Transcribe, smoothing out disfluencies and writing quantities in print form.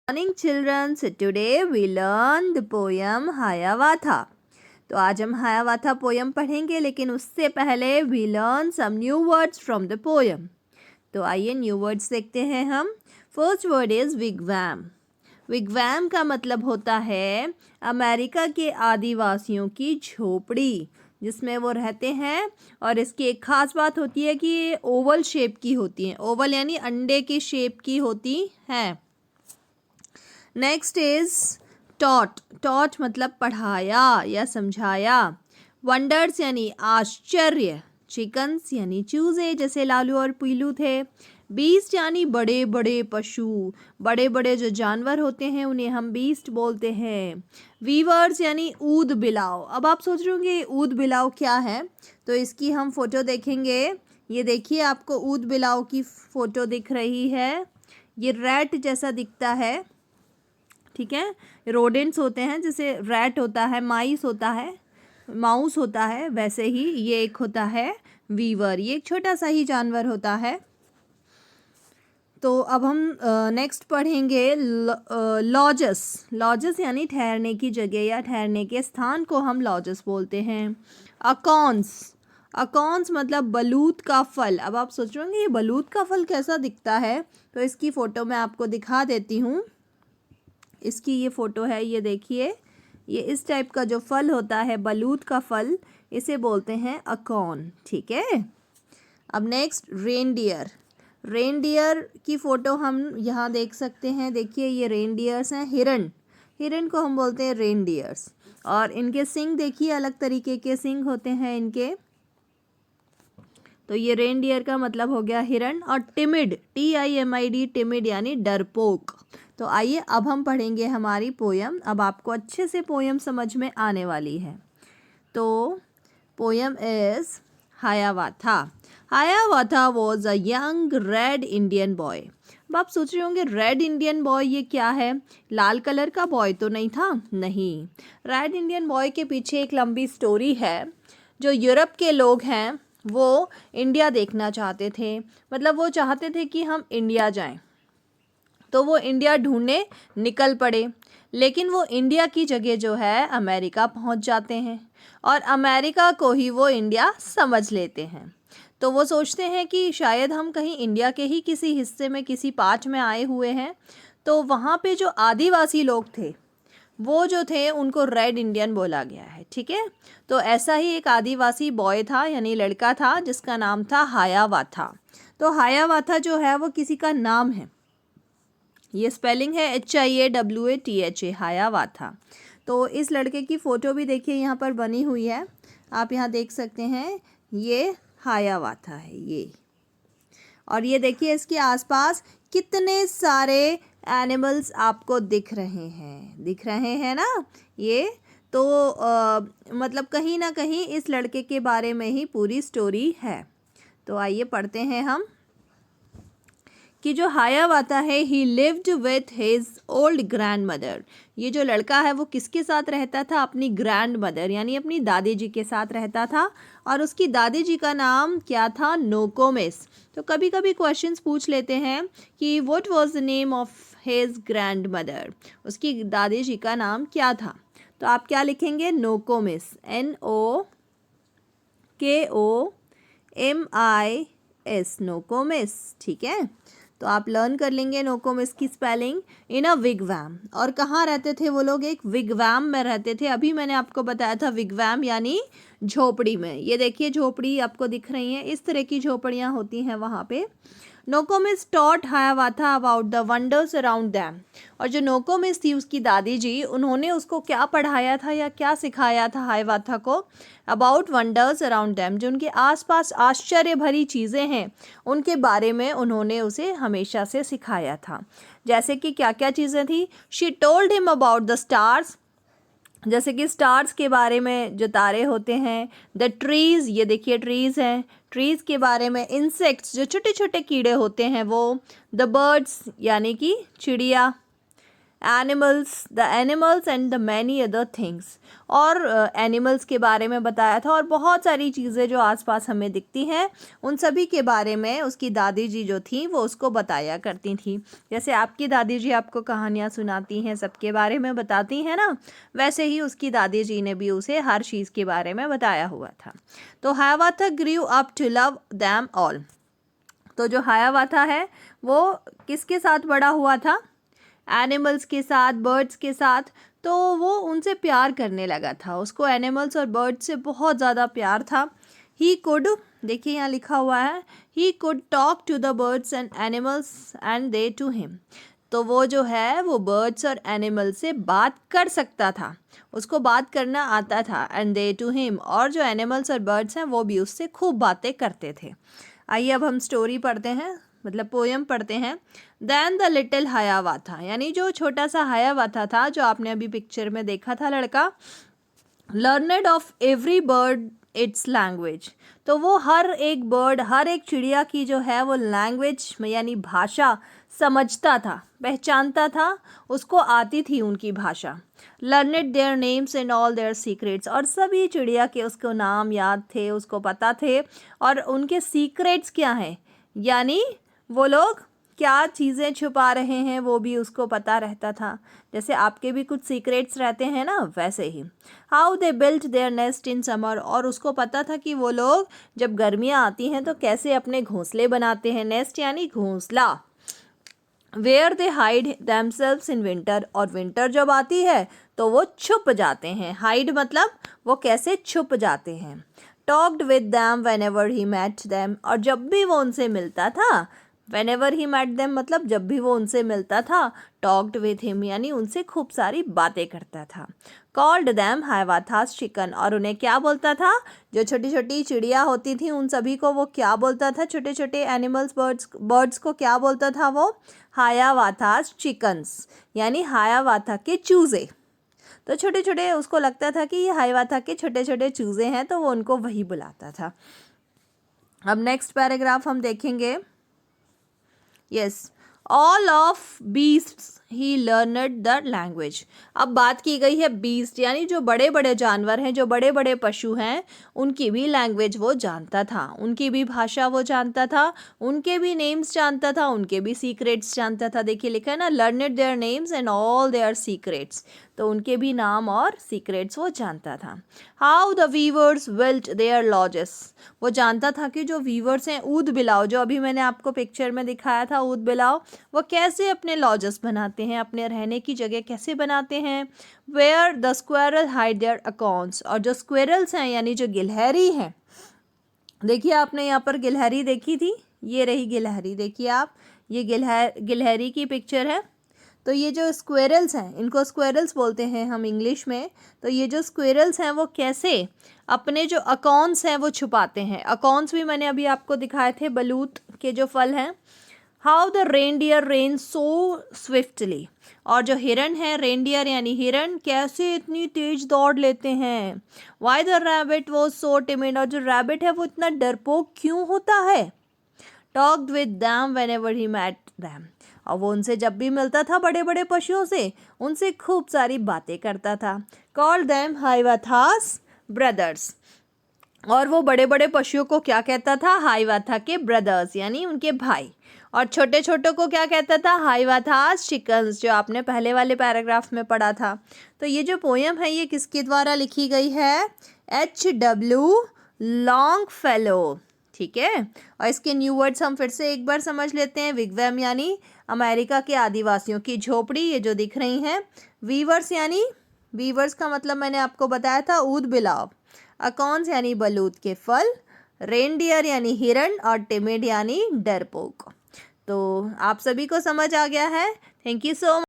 Morning children, so today we learn the poem Hiawatha. तो आज हम हायावाथा पोयम पढ़ेंगे, लेकिन उससे पहले we learn some new words from the poem. तो आइए न्यू वर्ड्स देखते हैं हम. First word is wigwam. Wigwam का मतलब होता है अमेरिका के आदिवासियों की झोपड़ी जिसमें वो रहते हैं. और इसकी एक ख़ास बात होती है कि ये ओवल शेप की होती हैं. ओवल यानी अंडे की शेप की होती हैं. Next is taught. टॉट मतलब पढ़ाया या समझाया. वंडर्स यानी आश्चर्य. चिकन्स यानी चूजे जैसे लालू और पीलू थे. बीस्ट यानी बड़े बड़े पशु. बड़े बड़े जो जानवर होते हैं उन्हें हम बीस्ट बोलते हैं. वीवर्स यानी ऊद बिलाव. अब आप सोच रहे होंगे ऊद बिलाव क्या है, तो इसकी हम फोटो देखेंगे. ये देखिए आपको ऊद बिलाव की फ़ोटो दिख रही है. ये रैट जैसा दिखता है. ठीक है, रोडेंट्स होते हैं जैसे रैट होता है, माइस होता है, माउस होता है, वैसे ही ये एक होता है वीवर. ये एक छोटा सा ही जानवर होता है. तो अब हम नेक्स्ट पढ़ेंगे लॉजस. लॉजस यानी ठहरने की जगह या ठहरने के स्थान को हम लॉजस बोलते हैं. अकॉन्स. अकॉन्स मतलब बलूत का फल. अब आप सोच रहे होंगे ये बलूत का फल कैसा दिखता है, तो इसकी फ़ोटो मैं आपको दिखा देती हूँ. इसकी ये फ़ोटो है, ये देखिए. ये इस टाइप का जो फल होता है बलूत का फल, इसे बोलते हैं अकॉन. ठीक है. अब नेक्स्ट रेनडियर. रेनडियर की फ़ोटो हम यहाँ देख सकते हैं. देखिए ये रेनडियर्स हैं. हिरन. हिरन को हम बोलते हैं रेनडियर्स. और इनके सिंग देखिए, अलग तरीके के सिंग होते हैं इनके. तो ये रेनडियर का मतलब हो गया हिरन. और टिमिड, TIMID, टिमिड यानी डरपोक. तो आइए अब हम पढ़ेंगे हमारी पोयम. अब आपको अच्छे से पोयम समझ में आने वाली है. तो poem is Hiawatha. Hiawatha was a young red Indian boy. अब आप सोच रहे होंगे रेड इंडियन बॉय ये क्या है, लाल कलर का बॉय तो नहीं था. नहीं, रेड इंडियन बॉय के पीछे एक लंबी स्टोरी है. जो यूरोप के लोग हैं वो इंडिया देखना चाहते थे. मतलब वो चाहते थे कि हम इंडिया जाएं, तो वो इंडिया ढूंढने निकल पड़े. लेकिन वो इंडिया की जगह जो है अमेरिका पहुंच जाते हैं, और अमेरिका को ही वो इंडिया समझ लेते हैं. तो वो सोचते हैं कि शायद हम कहीं इंडिया के ही किसी हिस्से में, किसी पार्ट में आए हुए हैं. तो वहाँ पे जो आदिवासी लोग थे वो जो थे उनको रेड इंडियन बोला गया है. ठीक है. तो ऐसा ही एक आदिवासी बॉय था यानी लड़का था जिसका नाम था हायावाथा. तो हायावाथा जो है वो किसी का नाम है. ये स्पेलिंग है HIAWATHA, हायावाथा. तो इस लड़के की फ़ोटो भी देखिए यहाँ पर बनी हुई है. आप यहाँ देख सकते हैं ये हायावाथा है ये. और ये देखिए इसके आसपास कितने सारे एनिमल्स आपको दिख रहे हैं ना ये. तो मतलब कहीं ना कहीं इस लड़के के बारे में ही पूरी स्टोरी है. तो आइए पढ़ते हैं हम कि जो हायावाथा है ही lived with his old grand mother. ये जो लड़का है वो किसके साथ रहता था, अपनी ग्रैंड मदर यानी अपनी दादी जी के साथ रहता था. और उसकी दादी जी का नाम क्या था, नोकोमिस. तो कभी कभी क्वेश्चंस पूछ लेते हैं कि what was the name of his grand mother. उसकी दादी जी का नाम क्या था. तो आप क्या लिखेंगे, नोकोमिस, NOKOMIS, नोकोमिस. ठीक है. तो आप लर्न कर लेंगे नोकोमिस की स्पेलिंग. इन अ विगवैम. और कहाँ रहते थे वो लोग, एक विगवैम में रहते थे. अभी मैंने आपको बताया था विगवैम यानी झोपड़ी में. ये देखिए झोपड़ी आपको दिख रही हैं, इस तरह की झोपड़ियाँ होती हैं वहाँ पे. Nokomis taught Hiawatha about the wonders around them. और जो नोकोमिस थी उसकी दादी जी, उन्होंने उसको क्या पढ़ाया था या क्या सिखाया था हायावाथा को, अबाउट वंडर्स अराउंड दैम. जो उनके आसपास आश्चर्य भरी चीज़ें हैं उनके बारे में उन्होंने उसे हमेशा से सिखाया था. जैसे कि क्या क्या चीज़ें थी. She told him about the stars. जैसे कि स्टार्स के बारे में, जो तारे होते हैं. द ट्रीज़, ये देखिए ट्रीज़ हैं, ट्रीज़ के बारे में. इंसेक्ट्स, जो छोटे छोटे कीड़े होते हैं वो. द बर्ड्स यानी कि चिड़िया. The animals and the many other things, और एनिमल्स के बारे में बताया था और बहुत सारी चीज़ें जो आसपास हमें दिखती हैं उन सभी के बारे में उसकी दादी जी जो थी वो उसको बताया करती थी। जैसे आपकी दादी जी आपको कहानियाँ सुनाती हैं, सबके बारे में बताती हैं ना, वैसे ही उसकी दादी जी ने भी उसे हर चीज़ के बारे में बताया हुआ था। तो Hiawatha grew up to love them all. तो जो हायावाथा है वो किसके साथ बड़ा हुआ था? एनिमल्स के साथ, बर्ड्स के साथ। तो वो उनसे प्यार करने लगा था, उसको एनिमल्स और बर्ड्स से बहुत ज़्यादा प्यार था। ही कुड, देखिए यहाँ लिखा हुआ है, he could talk to the birds and animals and they to him. तो वो जो है वो बर्ड्स और एनिमल से बात कर सकता था, उसको बात करना आता था, एंड दे टू हिम, और जो एनिमल्स और बर्ड्स हैं वो भी उससे खूब बातें करते थे। आइए अब हम स्टोरी पढ़ते हैं, मतलब पोयम पढ़ते हैं। देन द लिटिल हायावाथा, यानी जो छोटा सा हायावाथा था जो आपने अभी पिक्चर में देखा था लड़का, learned of every bird it's language. तो वो हर एक बर्ड, हर एक चिड़िया की जो है वो लैंग्वेज यानी भाषा समझता था, पहचानता था, उसको आती थी उनकी भाषा। Learned their names and all their secrets, और सभी चिड़िया के उसको नाम याद थे, उसको पता थे, और उनके सीक्रेट्स क्या हैं, यानी वो लोग क्या चीज़ें छुपा रहे हैं वो भी उसको पता रहता था। जैसे आपके भी कुछ सीक्रेट्स रहते हैं ना, वैसे ही। How they built their nest in summer, और उसको पता था कि वो लोग जब गर्मियाँ आती हैं तो कैसे अपने घोंसले बनाते हैं, नेस्ट यानी घोंसला। Where they hide themselves in winter, और विंटर जब आती है तो वो छुप जाते हैं। हाइड मतलब वो कैसे छुप जाते हैं। Talked with them whenever he met them, और जब भी वो उनसे मिलता था, व्हेनेवर ही मेट दैम मतलब जब भी वो उनसे मिलता था, टॉक्ड विद हिम यानी उनसे खूब सारी बातें करता था। कॉल्ड दैम हायावाथास चिकन, और उन्हें क्या बोलता था, जो छोटी छोटी चिड़िया होती थी उन सभी को वो क्या बोलता था, छोटे छोटे एनिमल्स बर्ड्स को क्या बोलता था वो, हायावाथास चिकन्स, यानी हायावाथा के चूज़े। तो छोटे छोटे उसको लगता था कि ये हायावाथा के छोटे छोटे चूज़े हैं, तो वो उनको वही बुलाता था। अब नेक्स्ट पैराग्राफ हम देखेंगे। Yes, all of beasts he learned the language. अब बात की गई है बीस्ट यानी जो बड़े बड़े जानवर हैं, जो बड़े बड़े पशु हैं, उनकी भी लैंग्वेज वो जानता था, उनकी भी भाषा वो जानता था, उनके भी नेम्स जानता था, उनके भी सीक्रेट्स जानता था। देखिए लिखा है ना, learned their names and all their secrets, तो उनके भी नाम और सीक्रेट्स वो जानता था। How the weavers built their lodges, वो जानता था कि जो वीवर्स हैं, ऊद बिलाव, जो अभी मैंने आपको पिक्चर में दिखाया था ऊद बिलाव, वो कैसे अपने लॉजेस बनाते हैं, अपने रहने की जगह कैसे बनाते हैं। Where the squirrel hide their acorns, और जो स्क्वेरल्स हैं यानी जो गिलहरी हैं, देखिए आपने यहाँ पर गिलहरी देखी थी, ये रही गिलहरी, देखिए आप, ये गिलहरी की पिक्चर है। तो ये जो स्क्वेरल्स हैं, इनको स्क्वेरल्स बोलते हैं हम इंग्लिश में। तो ये जो स्क्वेरल्स हैं वो कैसे अपने जो अकाउंट्स हैं वो छुपाते हैं। अकाउंट्स भी मैंने अभी आपको दिखाए थे, बलूत के जो फल हैं। How the reindeer rain so swiftly, और जो हिरन है, रेनडियर यानी हिरन, कैसे इतनी तेज दौड़ लेते हैं। Why the rabbit was so timid, और जो रैबिट है वो इतना डरपोक क्यों होता है। Talked with them whenever he met them, और वो उनसे जब भी मिलता था, बड़े बड़े पशुओं से, उनसे खूब सारी बातें करता था। कॉल्ड दैम हायावाथास ब्रदर्स, और वो बड़े बड़े पशुओं को क्या कहता था, हायावाथा के ब्रदर्स यानी उनके भाई, और छोटे छोटों को क्या कहता था, हायावाथास चिकन्स, जो आपने पहले वाले पैराग्राफ में पढ़ा था। तो ये जो पोयम है ये किसके द्वारा लिखी गई है, H.W. लॉन्गफेलो, ठीक है। और इसके न्यू वर्ड्स हम फिर से एक बार समझ लेते हैं। विगवैम यानी अमेरिका के आदिवासियों की झोपड़ी, ये जो दिख रही हैं। वीवर्स यानी, वीवर्स का मतलब मैंने आपको बताया था, ऊद बिलाव। अकॉन्स यानी बलूत के फल। रेनडियर यानी हिरण, और टिमिड यानी डरपोक। तो आप सभी को समझ आ गया है। Thank you so much.